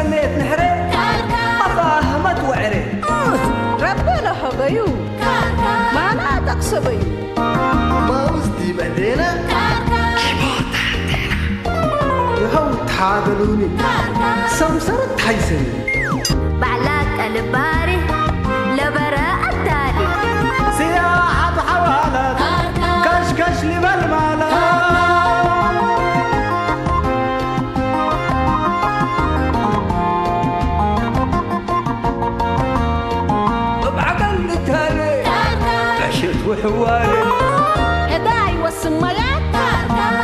سنيت نحري أفاهمت وعري ربنا حبيو ما لا تقصبي ما وزدي بعدينا يهو تحاضلوني سمسرت حيسني بعلاك الباري لبراء التالي سياحة حوالات كشكش لبالمالا بعقل التالي عشت وحوالي هداي والسميات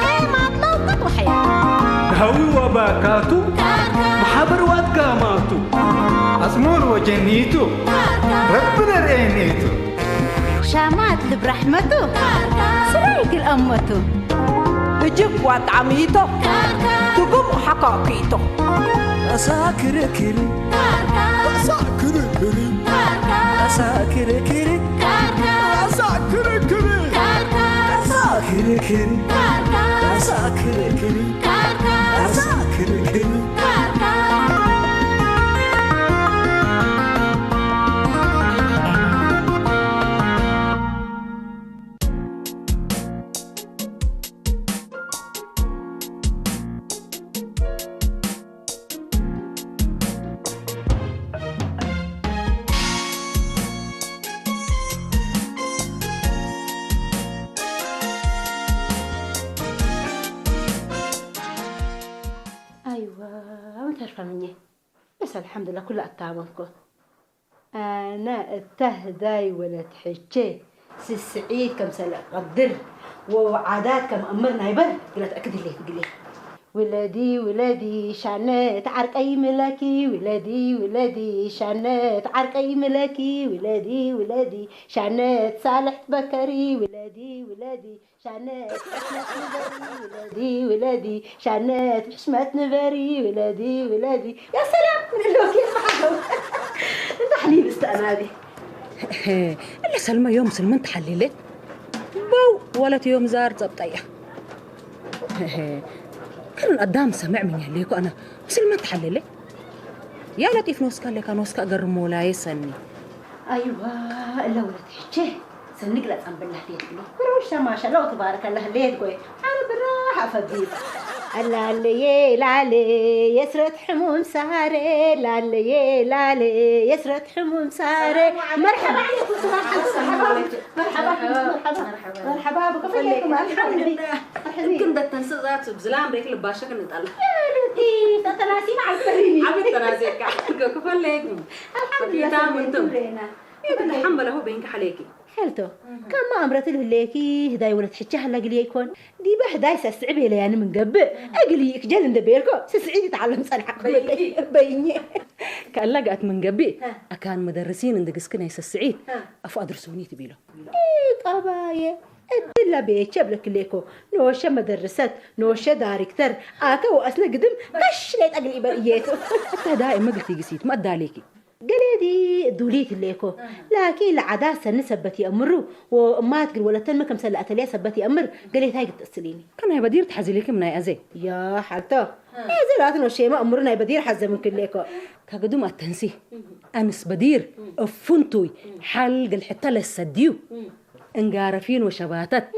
ايه ما تلوقت وحياة هوي وباكاتو محبر واتقاماتو أزمور وجنيتو ربنا رأينيتو شامات برحمته سرايك الأمته بجيب وطعميته تقوم حقاقيته أساكر كري أساكر كري أساكر كري أساكر كري أساكر كري أساكر كري أساكر كري مني بس الحمد لله كل أتعاملكم أنا التهداي ولا تحكي سعيد كم سنة قدر وعادات كم أمرنا يبل قلت أكد اللي تقولي ولادي شعنات عرقي ملاكي ولادي شعنات عرقي ملاكي ولادي شعنات صالح بكري ولادي شعنات ولادي شعنات حشمات نباري ولادي يا سلام من اللوك يا محمد تحليل استأنابي إلا سلمى يوم سلمان تحللت بو ولت يوم زار زبطية كانوا القدام سمع من يهليكو أنا سلمان تحللت يا لطيف نوسكا اللي كان نوسكا قرمو لا يسني أيوة إلا ولا تحكي سنق لا تنبل له فيتني بروشة ما شاء الله تبارك الله ليه تقول أنا بالراحة فديت لالي يسرت حموم ساري لالي يسرت حموم ساري مرحبا عليكم مرحبا بكم فيكم الحمد لله يمكن ده تنسى ذات بزلام ريك لباشا كان نتقل إيه تتناسين على الفريني عبد تناسيك كفل لكم الحمد لله الحمد لله هو بينك عليكي حلتو كان ما أمرت له ليكي هداي ولا تحكيها هلا قلي يكون دي بهداي سسعبي لي يعني من قبل أقليك جل ندبيركو سسعيدي تعلم صنعك بيني كان لقت من قبل أكان مدرسين عندك سكنة يسسعيد أفو أدرسوني تبيله إيه طبايا الدلا بيتشب لك ليكو نوشة مدرسات نوشة داركتر آكا وأسنا قدم مش ليت أقلي برييتو حتى دائما ما قلتي قسيت ما أداليكي قليدي دوليت الليكو لكن العداسة نسبتي أمرو وما تقول ولا تنمى كم سنة أتليا سبتي أمر قليت هاي تأسليني كان هي بدير تحزليكي من أزي يا حالته يا زلاتنا الشيء ما أمرنا بدير حزة من كل ليكو كقدوم التنسي أنس بدير أفنتوي حلق الحتة للسديو انقارفين وشباتات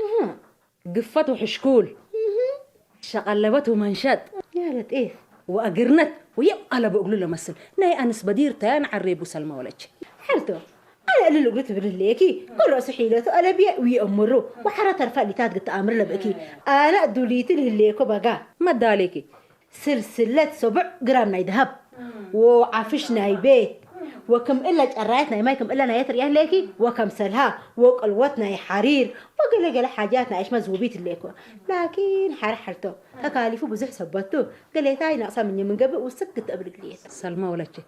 قفت وحشكول شقلبت ومنشد يا لت إيه وأقرنت ويبقى بقول له مثل ناي أنس بدير تان عريب وسلمى ولج حلته أنا اللي قلت برليكي كل رأس حيلته أنا بيا ويأمره وحرة ترفع لي تاد قلت أمر لبكي أنا دوليت الليكو بقى ما داليكي سلسلة 7 جرام ذهب وعفشنا بيت وكم إلا جريتنا ما كم إلا نيتر يهلكي وكم سلها وقلوتنا حرير وقال حاجاتنا إيش مزوبيت الليكو لكن حرحرته تكاليفه بزح سبته قال تاي ناقصة من قبل وسكت قبل قليت سلمى ولتي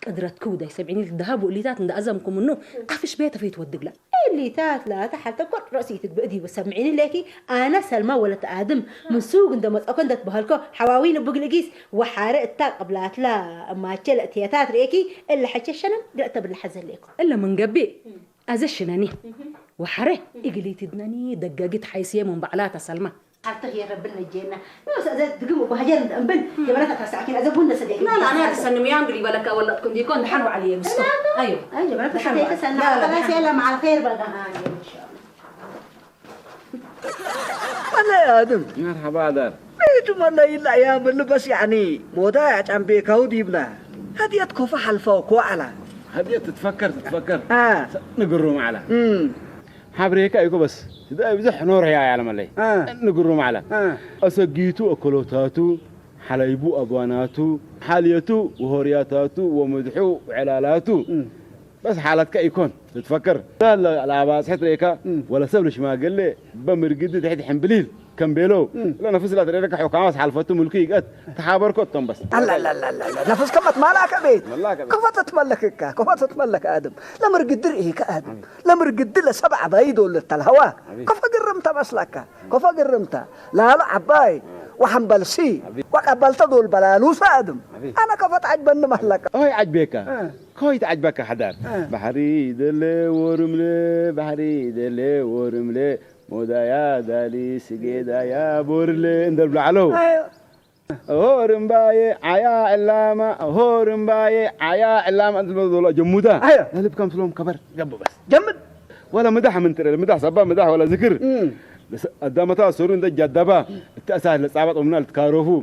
قدرت كودا 70 الذهب والليتات عند أزمكم منه قفش بيته في تودق لا الليتات لا تحت كل رأسي تبدي وسمعيني لكي أنا سلمى ولا آدم من سوق عندما أكنت بهالكو حواوين بقلقيس وحارق التاق قبلات لا ما تشل تياتات ريكي إلا حكي الشنم قلت بالحزن ليكو إلا من قبل أزشناني وحره إقلي تدناني دقاقت حيسية من بعلات سلمى حتى هي ربنا الجنة بس إذا تقوموا بهجر أنبن جبلتك هساكين إذا بقولنا صديق لا أنا هتسنم يا أمري بالك ولا تكون ديكون حنوا عليه بس أيوه أي جبلتك هساكين سنة خلاص يلا مع الخير بقى إن شاء الله الله يا آدم مرحبا دار بيتم الله إلا أيام اللي بس يعني موداعج عن بيكاو ديبنا هدية كوفة حلفوك وعلا هدية تتفكر نقروا معلا حبريك أيكو بس ده بزح نور يا عالم الله نقروا معلا أسقيتو أكلوتاتو حليبو أبواناتو حاليتو وهورياتاتو ومدحو وعلالاتو بس حالتك يكون تتفكر لا لا باس حتريكا ولا سبلش ما قال لي بمرقد تحت حنبليل كم بيلو لا نفس لا تريك حكامات حلفتو ملكي قد تحابركم بس لا لا لا لا نفس كمت مالك بيت كيف تتملكك كيف تتملك ادم لا مرقد دريك ادم لا مرقد له 7 بايد ولا الهواء كيف قرمت مسلك كيف قرمت لا لا عباي وحنبلسي وقبلت دول بلالوس ادم انا كيف تعجبني مهلك هاي عجبك كويت عجبك حدار بحري دلي ورملي بحري دلي ورملي مودا يا دالي سجيدا يا بورلي اندر بلعلو هورم باي عيا علامة هورم باي عيا علامة انت الموضوع جمودا اللي بكم سلوم كبر جنبه بس جمد ولا مدح من ترى مدح صبا مدح ولا ذكر بس قدامتها سورون ده جدبا التأساس لصعبت ومن التكاروفو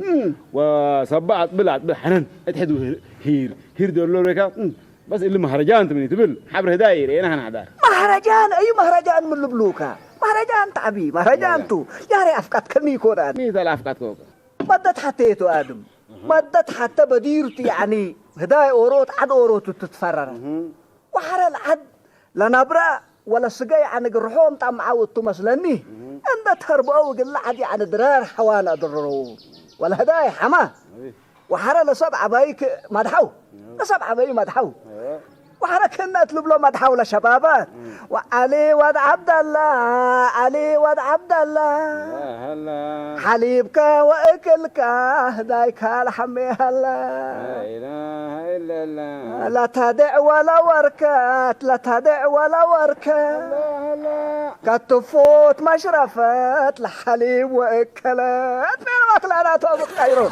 وصبعت بلعت حنن اتحدوا هير دولو ريكا بس اللي مهرجان تمني تبل حبر هداير انا هنحضر مهرجان اي مهرجان من البلوكا مهرجان تعبي مهرجان تو يا ري افقات كني كوران مين ذا افقات كوكا بدت حتيتو ادم بدت حتى بديرتي يعني هداي اوروت عد اوروت تتفرر وحر العد لا نبرا ولا سقاي عن قرحوم طعم عاود تمسلني انت تهربوا وقل عد يعني درار حوانا ضرروا ولا هداي حما وحر ل7 بايك مدحو ل7 باي مدحو وحر كنا اطلب له مدحو لشبابات وعلي ود عبد الله علي ود عبد الله هلا حليبك واكلك هدايك الحمي هلا لا اله الا الله لا تدع ولا وركات لا تدع ولا وركات هلا كتفوت مشرفات لحليب واكلات من واكلات وبخيرون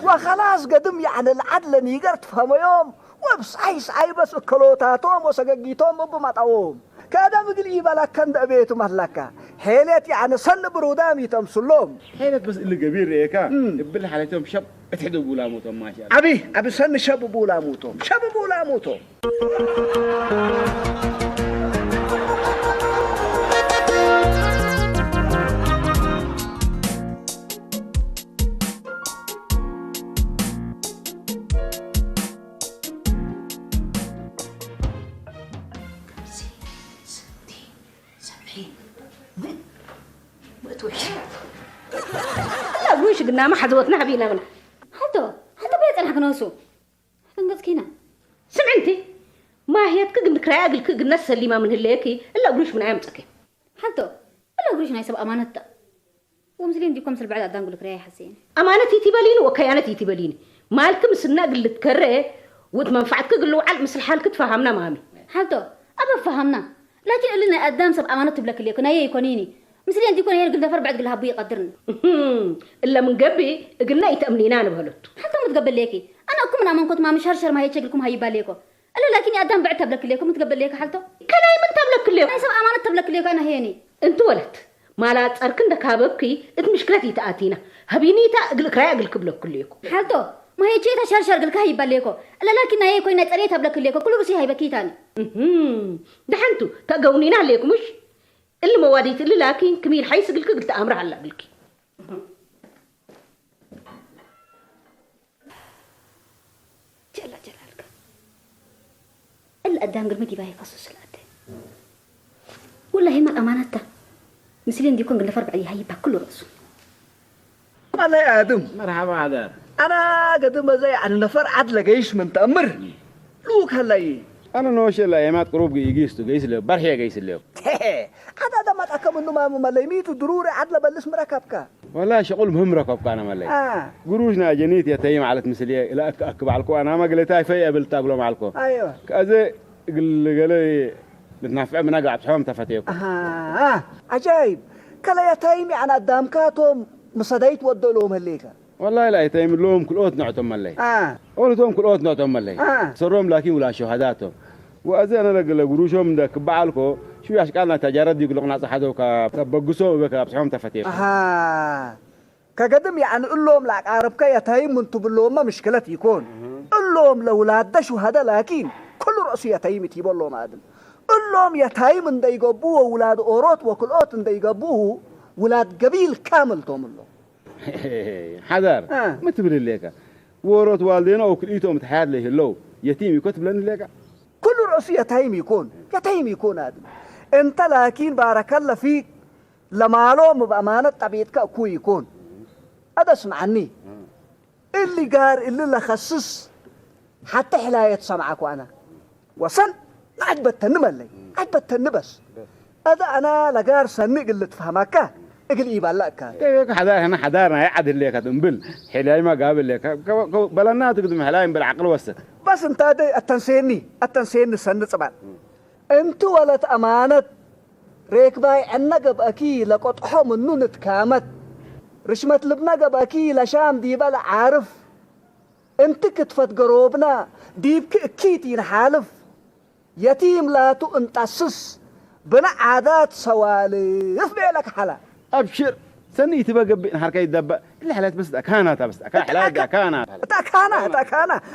وخلاص قدم يعني العدل نيقرت فهم يوم وبصحيح صحيح بس كلوتاتهم وسقيتهم وبمطعوم كذا مقلي بالك كند بيتو مهلكا حيلت يعني صن برودامي تمسلهم حيلت بس اللي كبير ريكا يبل حالتهم شب اتحدوا بولا موتهم ما شاء الله ابي صن شب بولا موتهم شب بولا موتهم لا وش قلنا ما حد وطنا بينا من حتى بيت أنا حكنوسو حكنقص كينا سمعتي ما هي تكقن كراقل كقن نسل اللي ما من هليكي إلا قروش من عامتك حتى ولا قريش نايسب أمانته ومزلين ديكم سل بعد أدان قولك رأي حسين أمانتي تباليني وكيانتي تباليني مالكم سناق اللي تكره وتمنفعتك قلوا على مثل حالك تفهمنا مامي حتى أبا فهمنا لكن قلنا أدان سب أمانته بلك اللي يكون هي يكونيني مثل يكون هي قلنا فربع قلها بي قدرنا إلا من قبي قلنا يتأمنينان بهلط حتى متقبل ليكي أنا أكون من أمان كنت ما مشهر ما هي شكلكم هاي باليكو ألا لكني أدان بعتها بلك ليكم متقبل ليك حالته كلاي من تبلك ليكم أنا سب أمانته بلك ليكو أنا هيني أنت ولد ما لا تأركن دك هابكي إنت مشكلتي تأتينا هبيني تأقلك راي أقلك بلك كليكم حالته ما هي شيء شهر قلك هاي باليكو ألا لكن هي كوي نتريتها بلك ليكو كل بسي هاي بكي تاني دحنتو تقونينا عليكم مش اللي مواديت اللي لكن كميل حيس قلك قلت أمر على قلك جلالك الأدان قل مدي باهي قصص الأدان والله ما أمانته مثلين ديكون قلنا فربع دي هاي بكل رأسه أنا يا آدم مرحبا عدار أنا قدم زي عن نفر عدل جيش من تأمر لوك هلاي انا نوش الايامات قروب يجيستو جيس له برحيه جيس له هذا ما تأكم إنه ما مليميت ضروري عدل بلش مركبك والله شغل مهم ركبك انا ملي قروشنا جنيت يا تيم على تمثيليه لا اكب علىكم انا ما قلتها في قبل تاكلوا معكم أيوة كذا قال لي نتنافع من اقعد حوم تفتيكم عجايب كلا يتايمي عن قدامكاتهم مصدايت ودوا لهم هليكا والله لا يتيم لهم كل اوت نعتم ملي اولتهم كل اوت نعتم ملي سرهم لكن ولا شهاداتهم وأذن أنا قروشهم ده كبعالكو شو يشكالنا تجارات دي يقولون ناس حدو كبقصوا بكابسهم تفتيح كقدم يعني قل لهم لك عرب كي يتايم من تبلهم ما مشكلة يكون قل لهم لو لا دشوا هذا لكن كل رأس يتايم تيبون لهم آدم قل لهم يتايم ان دي يقبوه ولاد أوروت وكل أوت ان دي يقبوه ولاد قبيل كامل توم الله حذر ما تبري ليك وروت والدينا وكل إيتهم تحياد له اللو يتيم يكتب لنا ليك كل رأس يتايم يكون آدم انت لكن بارك الله فيك لما لهم بأمانة طبيعتك أكو يكون هذا اسمعني اللي قار اللي لخصص حتى حلاية سمعك وأنا وصل عجبت النملي عجبت النبس هذا أنا لقار سنق اللي تفهمك اقل يبال لك كيف حدار هنا حدارنا يعدل لك تنبل حلاي ما قابل لك بلنا تقدم حلاي بالعقل وسط بس انت هذا التنسيني سنة طبعا انت ولد أمانة ريكباي عنق بأكي لقطحو منو نتكامت رشمت لبنق بأكي لشام ديبال عارف انت كتفت قروبنا ديبك اكيتين حالف يتيم لا تنتسس بنا عادات سوالي يفبع لك حلا أبشر سني تبقى حركة يدب اللي حلات بس أكانات بس أكان حلات أكانات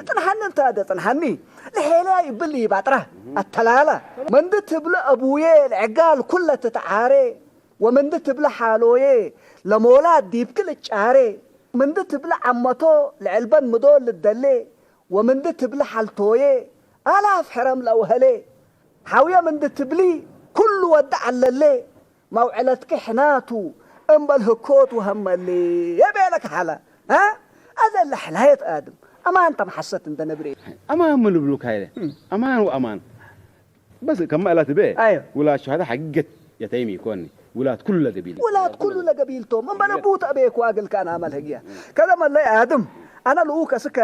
تنحني انت هذا تنحني الحيلة يبلي باتره التلالة من دي تبلا أبويه العقال كلها تتعاري ومن دي تبلا حالويه لمولاد ديب كل تشاري من دي تبلا عمتو العلبان مدول للدلي ومن دي تبلا حالتويه آلاف حرام الأوهلي حاوية من دي تبلي كل ودع اللي موعلتك حناتو انبل هكوت وهم اللي يبي لك حلا ها هذا اللي حلاية آدم أما أنت محست أنت نبري أمان من البلوك هاي أمان وأمان بس كم قالت بيه أيوه ولا شو هذا حقيقة يتيمي يكوني ولاد كل قبيلة ولاد كل قبيلتهم من بنبوت أبيك واقل كان عمل هجيا كذا ما اللي آدم أنا لوك أسكا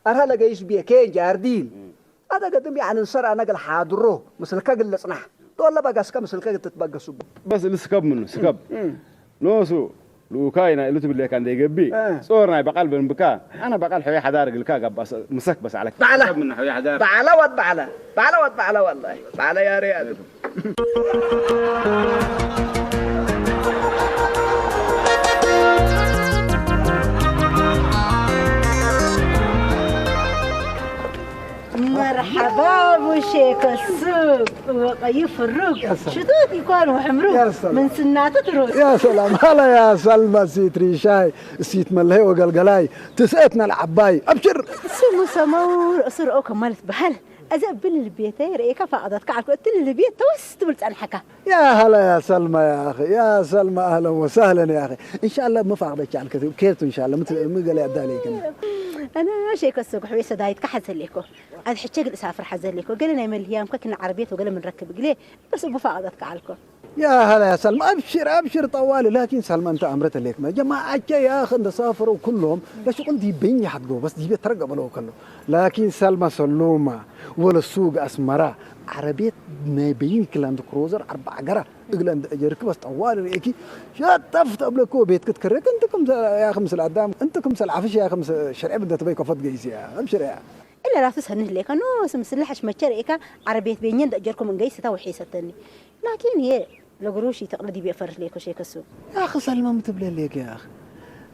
أرها لقيش بيكين جاردين هذا قدم يعني نصر أنا قل حاضره مثل كقل صنح ولا بقى سكب مثل كقل تتبقى سب بس السكب منه سكب نوسو لو كاينا اللي تبي كان دي جبي صورنا بقلب بكا انا بقال حوي حدار الكا بس مسك بس على بعلا من حوي حدار بعلا والله بعلا يا ريال مرحبا بوشيك السوق وقيف الروق شدود يكونوا حمروق من سنات تروس يا سلام هلا يا سلمى سيت ريشاي سيت ملهي وقلقلاي تسقتنا العباي ابشر سمو سمور اصير اوكم مالت بحل أزبل البيتين ريكا فقدت كعك قلت لي البيت توست بلت عن حكا يا هلا يا سلمى يا أخي يا سلمى أهلا وسهلا يا أخي إن شاء الله ما فقدت عن كذا كيرت إن شاء الله مثل ما قال يعداليك أنا شيء كسوق حويسة دايت كحزن ليكو أنا حتى قل أسافر حزن ليكو قال لنا يمل هي مكنا عربية وقال من ركب قليه بس أبو فقدت كعلكو يا هلا يا سلمى أبشر طوالي لكن سلمى أنت أمرت ليك ما جماعة يا أخي سافروا كلهم لا شغل دي بين حدقوا بس دي بيترقب له كله لكن سلمى سلومة ولا السوق أسمرة عربية ما بين كلاند كروزر 4 قرا إغلاند أجرك بس طوالي ريكي شطفت قبلكوا بيتك تكرك أنت كم يا خمس العدام أنت كم العفش يا خمس شرع بدها تبي كفت جيس يا أبشر يا إلا لا تسهل ليك أنا مسلحش متشريكا عربية بينين أجركم من جيس تاو حيسة تاني لكن هي لقروشي تقلدي بيفرش ليك وشيء كسو يا أخي سلمى متبلي ليك يا أخي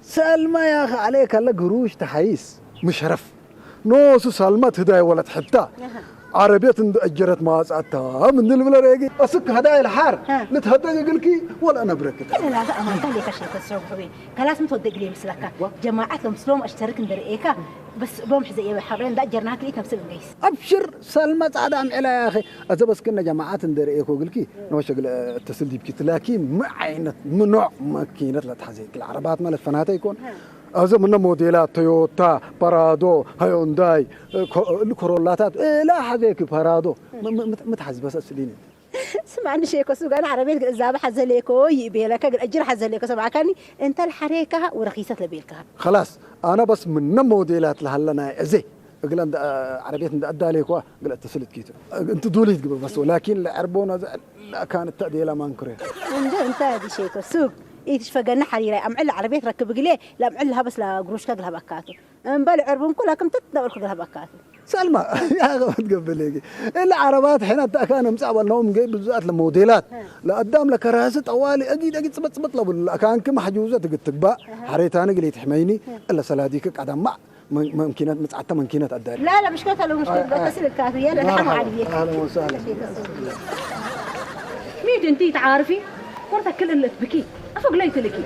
سلمى يا أخي عليك الله قروش تحيس مشرف نوس سلمى هدايا ولا حتى عربية أجرت ما ساعتها من البلا ريقي أسك هدايا الحار نتهدى يقولكي ولا أنا بركت لا ما قال لك شيء كسو حبي كلاس متودق لي مسلكا جماعة مسلوم اشترك ندريكا بس بوم حزي حرين دا أجرناك ليك نفس الجيس أبشر سلمى عاد عم على يا أخي إذا بس كنا جماعات ندريكو يقولكي نوشق اتصل دي بكت لكن ما عينت منوع ماكينة لا تحزيك العربات مالت فناتها يكون هذا من موديلات تويوتا برادو هيونداي الكورولاتات لا حذيك برادو متحز بس أسليني سمعني شيء كسوق أنا عربية الزاب حزليكو يبي لك الأجر حزليكو سمعكني أنت الحريكة ورخيصة لبيلكها خلاص أنا بس من موديلات لهلنا زي قلنا عربية أدى عليك قال اتصلت كيتو أنت دولي تقبل بس ولكن العربونة لا كانت تأدي لا ما نكره انت هذه شيء السوق ايش فقلنا حريره امعل عربيه ركب قليه لا امعلها بس لا قروش كلها بكاتو امبل عربون كلها كم تدور كلها بكاتو سلمى يا اخي ما تقبل لي العربات حين كان مصعب انهم جايب بالذات الموديلات لا قدام لك راسه طوالي اجي صبت له كان كم حجوزه تقبا حريت انا قلت تحميني الا سلاديك قدام مع ممكنات متعته ممكنات الدار لا مشكلة لو مشكلة تسلك كاتو يلا نحن عليك اهلا وسهلا ميت انتي تعرفي ورتك كل اللي تبكي افوق ليت لكي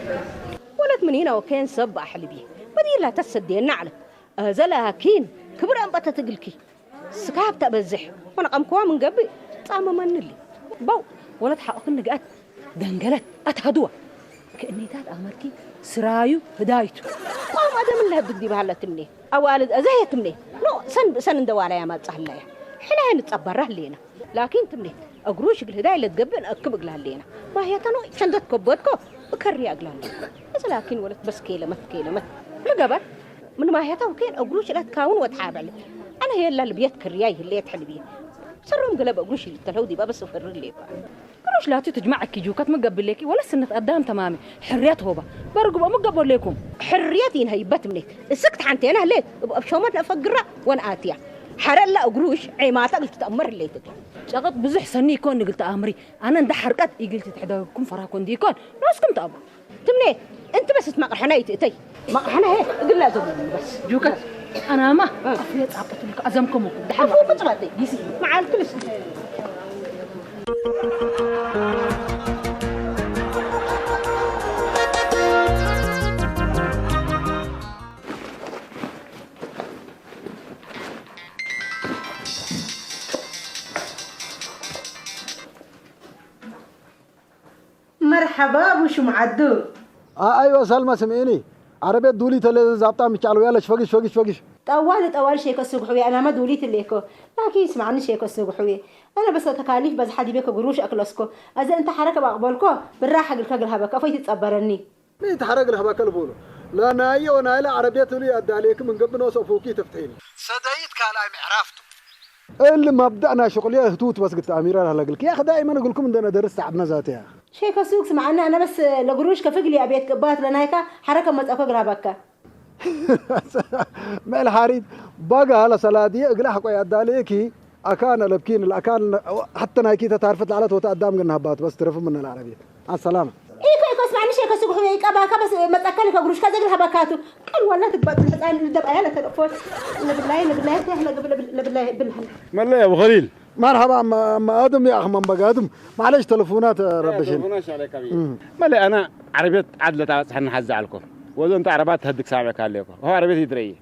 ولد من هنا وكان سب حلبي بدي لا تسدين نعلك زلا كين كبر ام بتتقلكي سكاب تبزح وانا قمكوا من قبل طعم من اللي بو ولد حقك نقات دنقلت اتهدوا كاني تاد امركي سرايو هدايته قام ادم اللي هددي بهالتني اوالد ازهيتمني نو سن دوالا يا ما تصحلايا حنا نتصبره لينا لكن تمني اقروش الهدايه اللي تقبل اكبق لها لينا ما هي تنو شندت كبدكو بكري اقلال بس لكن ولد بس كيله مت لقبل من ما هي توكين اقروش لا تكاون وتحابل انا هي اللي بيت كرياي اللي تحلبيه سرهم قلب اقروش التلودي بس وفر لي قروش لا تجمعك جوكات مقبل لكي ولا سنه قدام تمامي حريات هوبا برقبه مقبل لكم حريتين هيبت منك السكت حنتي انا ليك بشومت افقره وانا اتيا حرق لا قروش عيمات قلت تأمر اللي تقول شغط بزح سني كون قلت امري انا ندح حرقت قلت تحداكم فراكم ديكون ناسكم تأمر تمني انت بس تسمع حنايتي تي ما حنا هيك قل لازم بس جوكات انا ما افيت عبطت لك ازمكم دحفو بطلتي ديسي مع الكل مرحبا وش معدو ايوه سلمى سمعيني عربية دولي تلي زابطة مشعلو يلا شفقش طوال شيء كسوق حوي انا ما دوليت ليكو لكن يسمعني شيء كسوق حوي انا بس تكاليف بس حد بيك قروش اكلسكو اذا انت حركه بقبلكو بالراحه قلك قلها بك فايت تصبرني مين تحرق لها باكل بولو لا ناية ونايلة عربية تولي أدى عليك من قبل نوصف فوقي تفتحيني سدايت كالاي معرفته اللي ما بدأنا شغلية هتوت بس قلت أميرة هلا قلك يا أخي دائما أقول لكم إن أنا درست عبنا ذاتها شيء كسوق سمعنا انا بس لقروش كفقلي ابيت كبات لنايكا حركه ما تقلها بك ما الحريد بقى هلا سلادي أقلها قوي أدى عليكي أكان لبكين الأكان حتى نايكي تعرفت على توتا قدام قلنا هبات بس تعرفوا من العربية على السلامة ايكو اسمعني شيء كسوق حوي كباكا بس ما تاكلك قروش كذا قلها بكاتو قال والله تبقى الحصان اللي دبقه لك تلفون بالله احنا بالله مالله يا ابو خليل مرحبا ما ادم يا اخ من بقى ادم معلش تلفونات ربشين تلفونات عليك ابي مالي انا عربيه عدله حنا حزعلكم وذو انت عربات تهدك سامعك عليكم هو عربيه يدري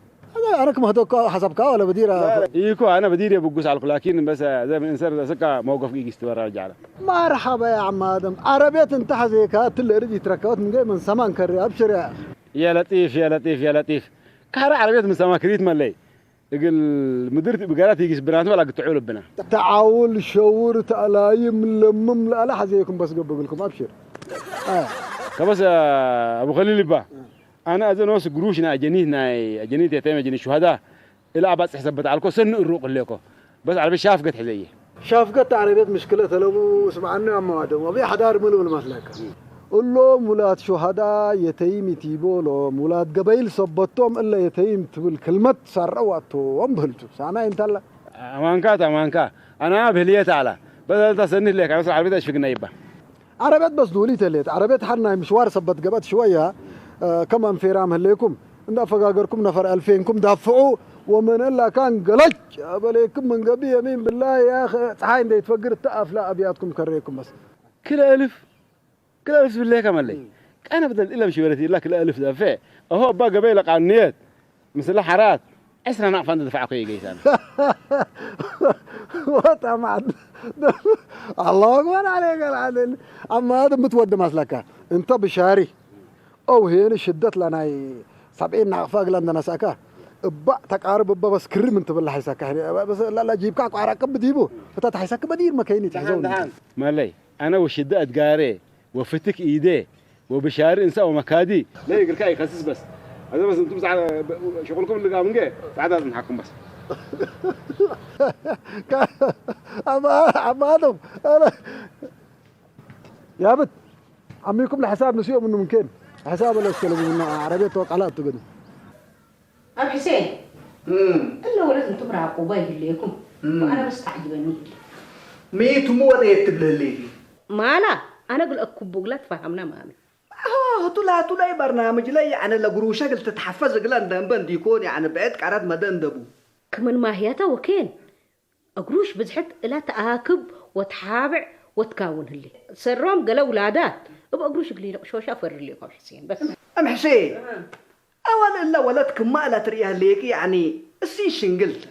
انا كم هذوك حسبك ولا بدير ايكو انا بدير يا بقوس عليكم لكن بس زي ما انسان سكه موقف يجي استوى رجاله مرحبا يا عم ادم عربيه انت حزيك اللي رجي تركوت من سمان كري ابشر يا لطيف يا لطيف يا لطيف كهر عربيه من سما كريت مالي يقول مديرتي بقالات يجي بنات ولا قطعوا لبنا تعاول شور تلايم لمم لا حزيكم بس قبل لكم ابشر كبس ابو خليل با انا اذن وس قروشنا اجنيت يتم اجني الشهداء الى اباس حسبت عليكم سن الروق لكم بس عربيه شافقت حزيه شافقت عربيه مشكله لو سمعنا عم ادم ابي حدار ملو المسلك قول لهم ولاد شهداء يتيم تيبولو ولاد قبيل صبتهم الا يتيم تقول كلمه سرواتهم بهلتو سامع انت لا امانكا انا بهليت على بدل تسني لك بس عربيه اشفقنا يبا عربيه بس دولي تليت عربيه حنا مشوار صبت قبت شويه كمان في رام هليكم ندفقاقركم نفر 2000كم دافعوا ومن الا كان قلج ابليكم من قبي يمين بالله يا اخي صحاين دي تفقر التقف لا ابياتكم كريكم بس كل الف بالله كمان لي انا بدل الا مشي ورثي لك الالف دافع اهو با قبيله قانيات مثل حارات اسرع نعرف ان دفعك يجي انا وطبعا الله اكبر عليك العدل اما هذا متودى مسلكه انت بشاري او هنا شدت لنا 70 نعفاق لنا ساكا ابا تقارب ابا بس كرم انت بالله حيساكا بس لا جيبك عراقب بديبو فتات حيساكا بدير مكايني تحزون مالي انا وشدت قاري وفتك ايديه وبشاري انسان ومكادي لا يقول كاي خسس بس هذا بس انتم شغلكم اللي قاموا جاي بعد نحكم بس أما آدم أنا يا بت عميكم الحساب نسيو منه ممكن حساب ولا استلموا من عربية توقعات تقول أم حسين إلا ولازم تبرع عقوباي ليكم وأنا بستعجبني ميت مو ولا يكتب له اللي ما أنا أقول أكو لا تفهمنا مامي هتولا برنامج لا يعني لقروشة قلت تتحفز قلان دنبن يكون يعني بعدك عرض ما دندبو كمان ماهيته وكين أقروش بزحت لا تآكب وتحابع وتكاون اللي سرهم قالوا ولادات أبغى أقروش قليل شو شافر اللي قال حسين بس أم حسين أول إلا ولدك ما لا تريها ليك يعني السي شنقلت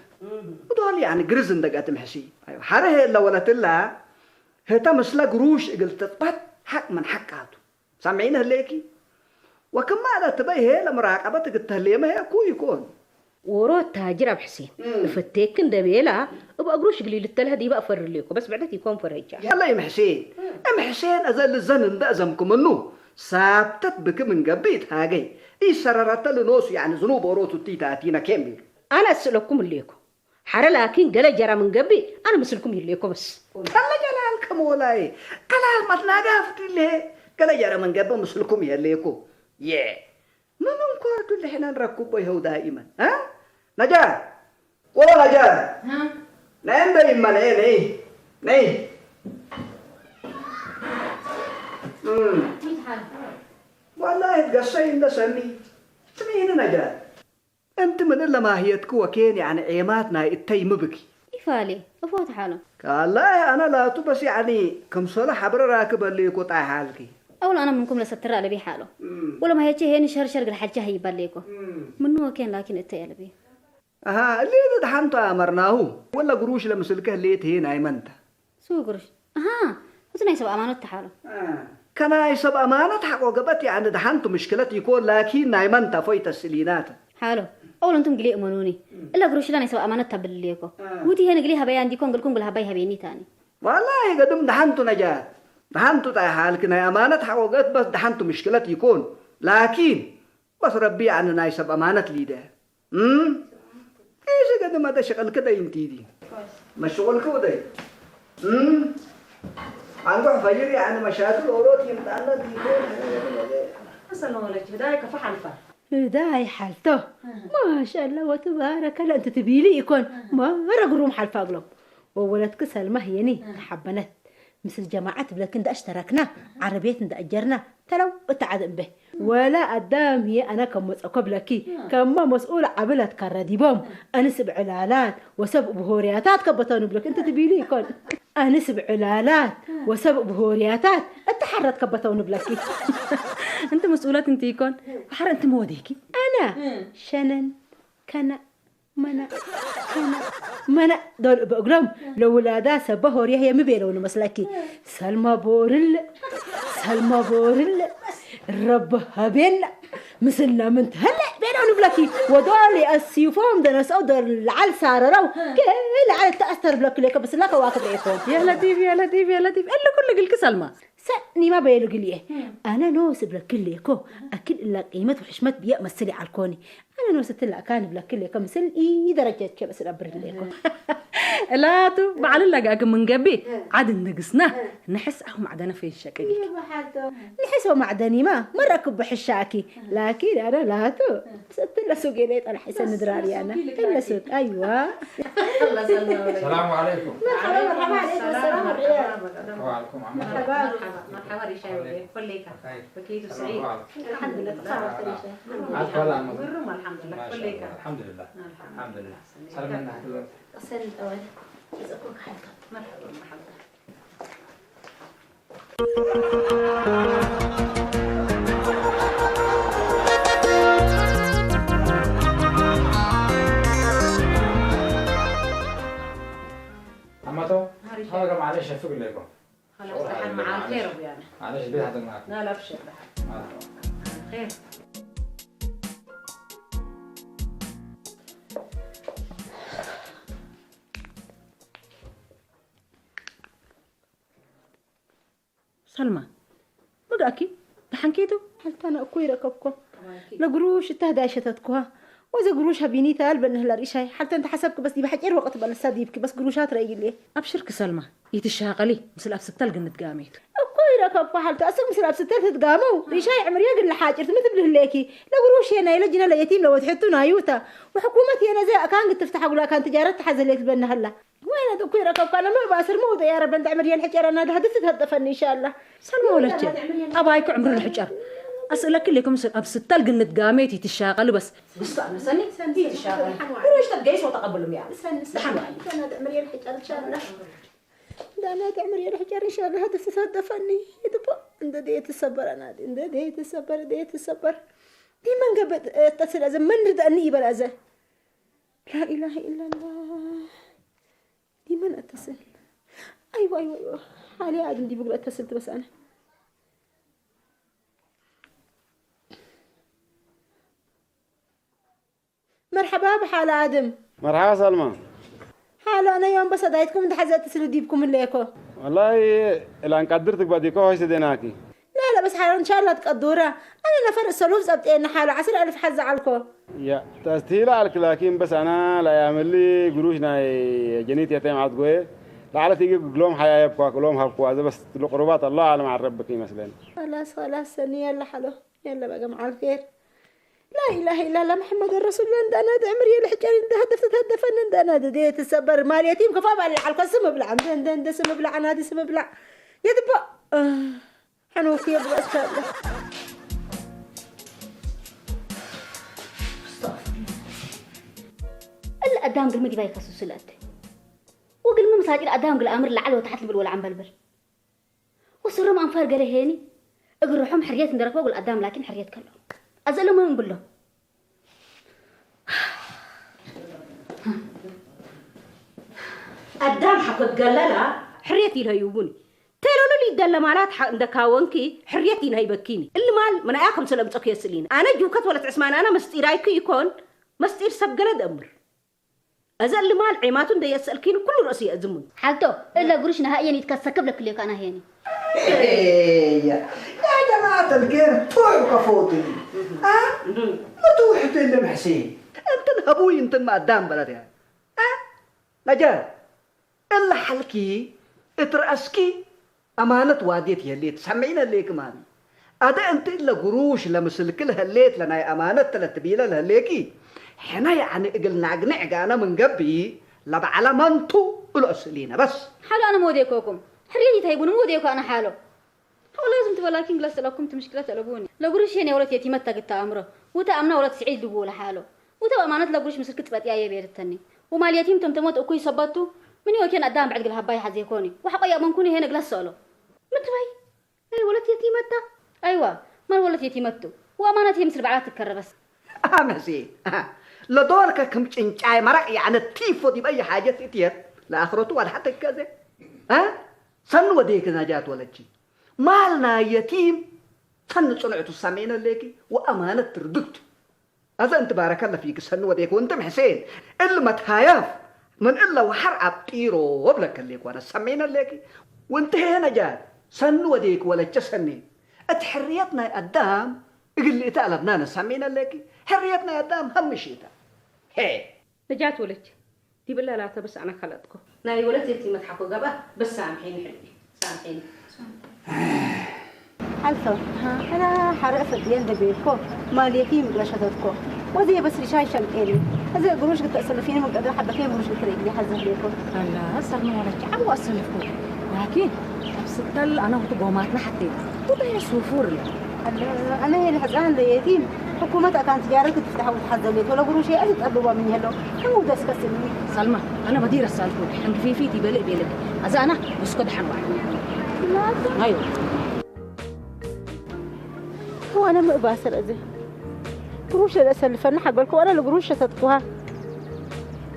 ودول يعني جرزن دقات محسين أيوة حره إلا ولد إلا هتا مسلا قروش قلت تبات حق من حقاته سامعينها ليكي وكما لا تبيه لمراقبتك التهليمة هي كو يكون ورو تاجر أبو حسين فتيكن دبيلا أبغى أقروش قليل التله دي بقى فر ليكو بس بعدك يكون فرجع يلا يا محسين أم حسين أزل الزن دأزمكم منه سابتت بك من قبيت هاجي إيه سررت لنوس يعني ذنوب وروتو تيتاتينا كامل أنا أسألكم الليكو حرا لكن قال جرى من قبي أنا مسلكم الليكو بس كلا جلالكم ولاي كلا ما تناقفت اللي كلا جرى من قبي مسلكم يليكو ما ننكرت اللي احنا نركب بيه دائما ها نجاة ولا نجاة نعم دائما ايه نيه والله تقصين ده سني سمعين نجاة انت من الا ماهيتك وكين يعني عيماتنا التيم بكي يفالي افوت حاله والله انا لا تبس يعني كم صلاح حبر راكب اللي قطع حالك أولا أنا منكم لستر على بي حاله ولا ما هيجي هني شهر الحجة هي باليكو منو كان لكن التيال بي اللي دحنت أمرناه ولا قروش لمسلكه اللي هنا أيمنته سو قرش وزنا يسبب أمانة تحاله كان يسبب أمانة حق وقبت يعني دحنت مشكلة يكون لكن أيمنته فايت السلينات حاله أولا أنتم قلي أمانوني إلا قروش لنا يسبب أمانة تبليكو ودي هنا قليها بيان دي كون قلكم قلها بيها بيني تاني والله قدم دحنت نجاة دحنتو تاي حالك ناي أمانة حقوقات بس دحنتو مشكلة يكون لكن بس ربي عنا نايسب أمانة ليدا إيش قد ما ده شغل كده ينتي دي مشغول كده عنده فجر يعني مشاكل أوروت يمتعنا دي السلام عليكم بداية كفح الفا داي حالته ما شاء الله وتبارك الله أنت تبيلي يكون ما رقروم حال فاقلب وولدك سلمى هيني حبنت مثل جماعات بلكن ده اشتركنا عربيتنا ده أجرنا تلو اتعدم به ولا قدام هي أنا قبلكي كما مسؤول عبلة كرديبهم أنسب علالات وسبب بهورياتات كبطانو بلك أنت تبيلي يكون أنسب علالات وسبب بهورياتات التحرت كبطانو بلكي أنت مسؤولات أنت يكون وحر أنت موديكي أنا شنن كنا منا دول بقولهم لو ولادا سبهوريا هي مبيلون مسلكي سلمى بورل رب هبل مثلنا من هلا بينهم بلاكي ودول السيوفهم ده ناس أقدر العل سارروا كل عل تأثر بلاك ليك بس لا واقف ليكم يا لطيف إلا كل قلك سلمى سأني ما بيلو قليه أنا نوس بلاك ليكو أكيد إلا قيمة وحشمة بيا مسلي على الكوني أنا نوست لا كان بلاك ليكو مثل درجات كبس الأبرد ليكو لا تو بعلن لقاك من قبي عاد نقصنا نحس أهو معدنا في الشكل نحسه معدني ما مرة كب حشاكي لكن أنا لا تو ست لا سوقينيت أنا حس ندراري أنا إلا سوق أيوة السلام عليكم مرحبا عليكم السلام وعليكم مرحبا ريشاوي كليك بكيت سعيد الحمد لله الحمد لله سلمنا أسأل أول إذا أكون حلقة مرحبا عمتو هذا معلش افق لكم خلاص لحد مع الخير يعني معلش البيت هذا معك لا بشر خير سلمى بقاكي تحنكيتو هل أنا أكوي ركبكم لقروش تهدى شتتكوها وإذا قروشها بيني تال بأنه الريشاي حتى أنت حسبك بس دي بحجر وقت بلسات يبكي بس قروشات رأيي ليه أبشرك سلمى يتشاغلي مثل أبس التلق نتقاميت كويرك أبقى حالته أصلا مثل أبس التلق تتقاموا ريشاي عمر يقل لحاجر مثل هليكي لا قروش هنا يلجنا ليتيم لو تحطوا نايوتا وحكومتي أنا زي كان قد تفتح ولا كان تجارة حزن ليك بأنه هلا وين هذا كويرك أبقى أنا ما باسر موضة يا رب أنت عمر الحجر أنا هدفت هدفني إن شاء الله سلمى ولا شيء أبايكو عمر الحجر أسألك كلكم أبس التلق نتقاميت يتشاغلي بس أنا سني يتشاغلي قروش تبقيش وتقبلهم يعني استنى أنا عمر الحجر إن شاء الله ده أنا تعمر يا الحجار إن شاء الله هذا تصدفني يدبا إن ده تصبر أنا إن ده تصبر دي من قبل اتصل أزم من رد أني يبل أزه لا إله إلا الله دي من اتصل أيوة حالي آدم دي بقول اتصلت بس أنا مرحبا بحال آدم مرحبا سلمى حالو أنا يوم بس أدايتكم أنت حزة اتصل ديبكم اللي ليكو والله الآن قدرتك بعديكو هاي سديناكي لا بس حالو إن شاء الله تقدورها أنا نفر السلوف زبطين حالو 10,000 حزة عليكم يا تستهيل عليك لكن بس أنا لا يعمل لي قروشنا جنيت يتيم عدقوي لعل تيجي قلوم حياة يبقى قلوم هبقوا هذا بس القربات الله أعلم عن ربك مثلا خلاص سني يلا حلو يلا بقى مع الخير لا إله إلا الله محمد رسول الله أنت أنا عمري الحجار أنت هدفت أنت أنا دي تسبر مال يتيم كفا بالي على القسم بلع أنت سم بلع أنا هذه سم بلع يدبا حنوفي يبغى أستاذ إلا أدام قل ما جباي خصوص الأد وقل ما مساجر أدام قل أمر لعل وتحت البل ولا عم بلبل وصر ما أنفار قال هيني أقول روحهم حريات ندرك وأقول أدام لكن حريات كله أزله ما نقول له أدام حقت قللا حريتي لها يوبوني تيرونو لي دل مالات عندك هاونكي حريتي هي بكيني اللي مال من أياكم سلام تقيا سلينا أنا جوكت ولا تسمان أنا مستيرايكي يكون مستير سبقنا أمر أزل اللي مال عماتون ده يسألكين كل رأسي أزمون حالته إلا قروش نهائيا يتكسكب لك اللي كان هيني يا جماعة الخير توعوا كفوتي ما توحوا إلا محسين أنت الهبوي أنت ما قدام بلد يعني نجار إلا حلكي اترأسكي أمانة واديت يلي تسمعين اللي كمان أدا أنت إلا قروش لمسلك لها الليت لنا أمانة تلتبيلة لها ليكي حنا يعني قلنا نعق أنا من قبي لبعلا منتو الأسلين بس حالو أنا موديكوكم حريتي تهيبون موديكو أنا حالو والله لازم ولكن قلت لو كنت مشكلة لبوني لو قروش هنا ولا يتيمتك التأمره وتأمنا ولا تسعيد لبوله حاله وتو أمانة لو قروش مسلكت بات يا بير التاني وما اليتيم تمتموت أكوي صبتو من يوم كان قدام بعد قلها باي حزي كوني وحقا من كوني هنا قلت سولو متبي أي ولد يتيمته أيوة ما الولد يتيمته وأمانة هي مثل بعات تكرر بس مسي لدورك كم تنجاي مرق يعني التيفو دي بأي حاجة تتير لآخرته ولا حتى كذا سن وديك نجات ولا شيء مالنا يتيم سن صنعته السامين الليكي وأمانة تردكت هذا أنت بارك الله فيك سن وديك وأنت محسين إلا ما تهايف من إلا وحرعب طيرو وبلك الليك وأنا السامين الليكي وأنت هنا جات سن وديك ولا تسني أتحريتنا قدام يقول لي تعال ابنانا سامين الليكي حريتنا قدام هم شيتا هي نجات ولدي دي بالله لا بس أنا خلطكم ناي ولدي أنتي ما تحكوا قبل بس سامحيني حبيبي سامحيني حلفة أنا حرقت اليوم ده بيكو ما اليتيم قلا شدتكو وذي بس رشاي شمئيني هذا قروش قد أصل فيني من قدر حبة فين قروش قد اللي حزه ليكو لا أصل ما ولا شيء أبغى أصلفكم لكن أبس التل أنا وتقوماتنا حتى ولا يسوفور لي أنا هي اللي حزان اليتيم حكومتها كانت تجارة تفتح وتحزه ليكو ولا قروش هي أجد أبوها من هلو حمو داس كسلني سلمى أنا بدير السالفون حنك في بلق أذا أنا بسكت حنوع لا أيوة هو أنا مقباسر أزه قروش الأسل فن حقلكم وأنا القروش تتقوها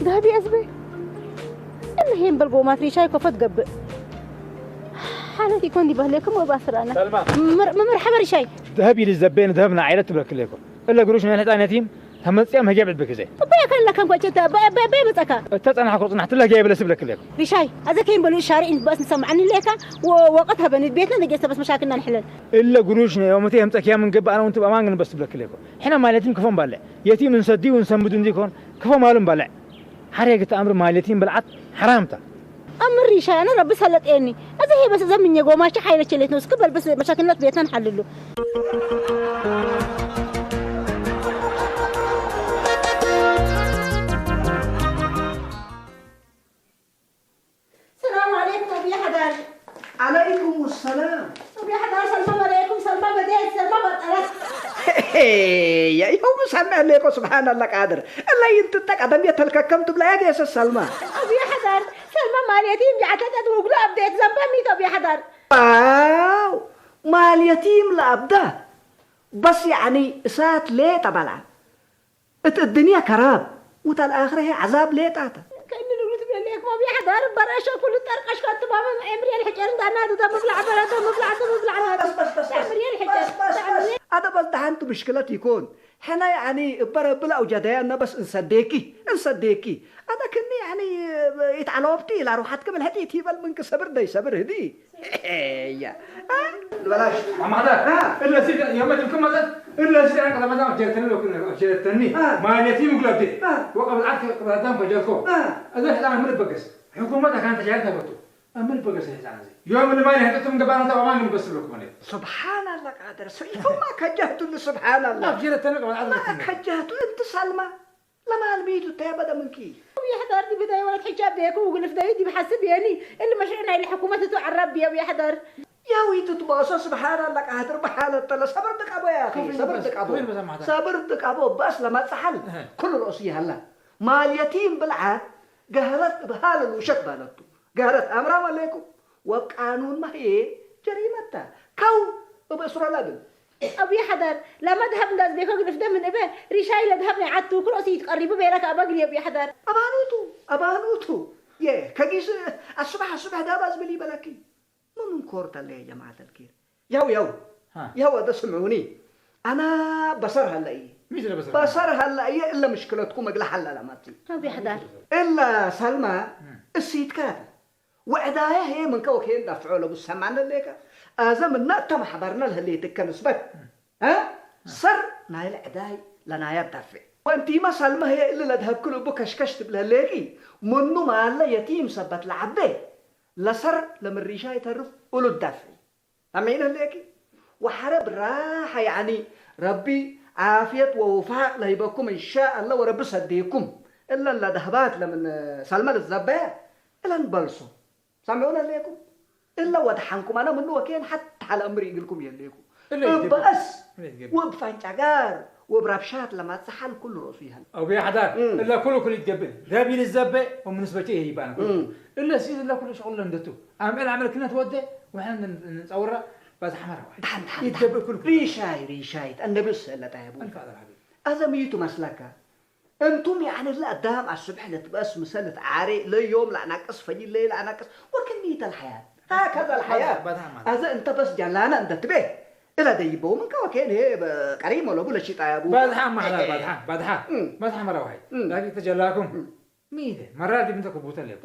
ذهبي أزبي إنه هم بالقومات ريشاي كفت قب حالتي يكون دي بهليكم مقباسر أنا سلمى مرحبا ريشاي ذهبي للزبين ذهبنا عائلة بلك ليكم إلا قروش نحن يتيم تمسيام هجيب عندك زي بيا كان لك كم كنت بيا بتسكا تتصنع حقوق صنعت لها جايب لسب لك ليكم ريشاي هذا كين بلو الشارع بس نسمعني ليك ووقتها بنت بيتنا نجيت بس مشاكلنا نحلل الا قروشنا يوم تي همتك يا من قبل انا وانت بامان بس لك ليكم احنا مالتين كفون بالع يتيم نسدي ونسمدون ديكون كفو مالهم بالع حريقة امر مالتين بالعط حرامته امر ريشاي انا ربي سلط اني هذا هي بس زمن يقوم ماشي حيله شليت نسكبل بس مشاكلنا بيتنا نحلله عليكم السلام يا حدا سلام عليكم سلام بديت سلام بطلت يا يوم سمع عليكم سبحان الله قادر الله ينتتك ادم يتلككم تبلا يا سلمى ابي حدر سلمى ماليتيم جعتت وقلا ابديت زنبا ميت ابي حدر واو مال يتيم لابده بس يعني اسات ليه طبعا الدنيا كراب وتا الاخره هي عذاب ليه تاتا كأني نقولت بليك ما بيحضر براشة كل الطرقش كنت بابا عمري الحجر ده ده مبلع بلا ده مبلع بس عمري الحجر هذا بس ده انتو مشكلة يكون حنا يعني بلا وجدانا بس نصدقي هذا كني يعني يتعلوبتي لا روحتكم الهدي تيبل منك صبر دي صبر هدي يا بلاش عم هذا الا سيد يوم تكون مثلا الا سيد انا قد ما جرتني لو كنا جرتني ما اليتيم قلبتي وقبل العقد قدام فجركم هذا احنا عمل بقس حكومتها كانت جايتها بتو عمل بقس هي يوم اللي ما يهدتهم قبل انت ما بس لكم انا سبحان الله قادر ما كجهتوا سبحان الله ما جرتني قبل ما كجهتوا انت سلمى لما الميدو تابدا منكي يحضر دي بداية ولا حجاب بيك وقول في دايدي بحسب يعني اللي مشينا الحكومة تعرب بيا ويحضر يا ويت تباص سبحان الله قادر بحالة الله صبرتك ابو يا اخي صبرتك ابو بس لما تحل كل رأسي هلا ما اليتيم بالعاد قهرت بهال الوشك بالتو قهرت امرا عليكم وقانون ما هي جريمتها كو بأسرة لبن أبي حضر لما ذهب ناس بيكو قلف ده من إبه ريشاي لذهبني عدتو كل أسي تقربوا بينك أبغلي أبي حضر أبانوتو يه كجيس الصبح ده باز بلي بلاكي من كورت اللي يا جماعة الكير يو ده سمعوني أنا بصر هلا بصر هلا إلا مشكلتكم أقل حل لما تي أبي حضر إلا سلمى السيد كاتب وعدايا هي من كوكين دفعوا له بالسمعنا ليك أزمنا تم حضرنا لها اللي تكنسبت صر نايل عداي لنا يدفع وانتي ما سلمى هي إلا لذهب كله بكشكشت بلها ليكي منو ما لا يتيم سبت لعبه لصر لما الرجال يتعرف قولوا الدفع أمين ليكي وحرب راحة يعني ربي عافية ووفاء ليبكم إن شاء الله ورب صديكم إلا لذهبات لمن سلمى الزباء إلا نبلصوا سامعونا ليكم إلا ودحنكم أنا منو وكين حتى على أمري يقولكم يليكم بأس وبفنجعار وبربشات لما تسحل كل رؤسيها أو بيا حدار إلا كل يتقبل ذهبي للزبة ومنسبته هي يبان إلا سيد الله كل شغل لندته عمل كنا تودي وإحنا نتصورها بس حمرة واحد يتقبل كل ريشاي النبي صلى الله عليه وسلم أزميتو مسلكة أنتم يعني لا دام على الصبح لتبقى مسلة عاري لا يوم لا ناقص فجي الليل لا ناقص وكمية الحياة هكذا الحياة هذا أنت بس جلانا أنت تبه إلا ديبو من كوكين هي كريم ولا بولا شيء طيب بدحان ما حدا بدحان مرة واحد لكن تجلاكم ميده مرات دي بنتك بوتل لكم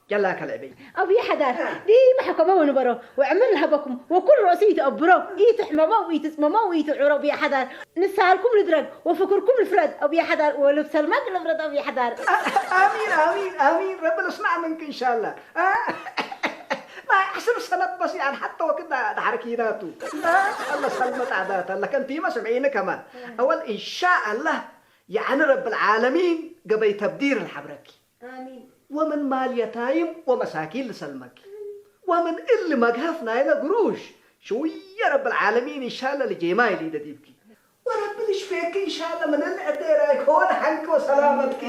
جلاك العبي أبي حدار دي محكمة ونبرو وعملها بكم وكل رأسي يتأبرو يتحممو ويتسممو ويتعرو أبي حدار نسالكم الدرج وفكركم الفرد أبي حدار ولبس الماء الفرد أبي حدار آمين ربنا اسمع منك إن شاء الله ما أحسن السنة بس يعني حتى وكذا تحركيناتو الله سلمت عادات الله كنت ما سمعينه كمان أول إن شاء الله يعني رب العالمين قبل تبدير الحبركي آمين ومن مال يتايم ومساكين لسلمك ومن اللي مقهفنا إلى قروش شوية رب العالمين إن شاء الله لجيماي اللي ديبكي ورب اللي شفيك إن شاء الله من اللي أديرك هون حنك وسلامتك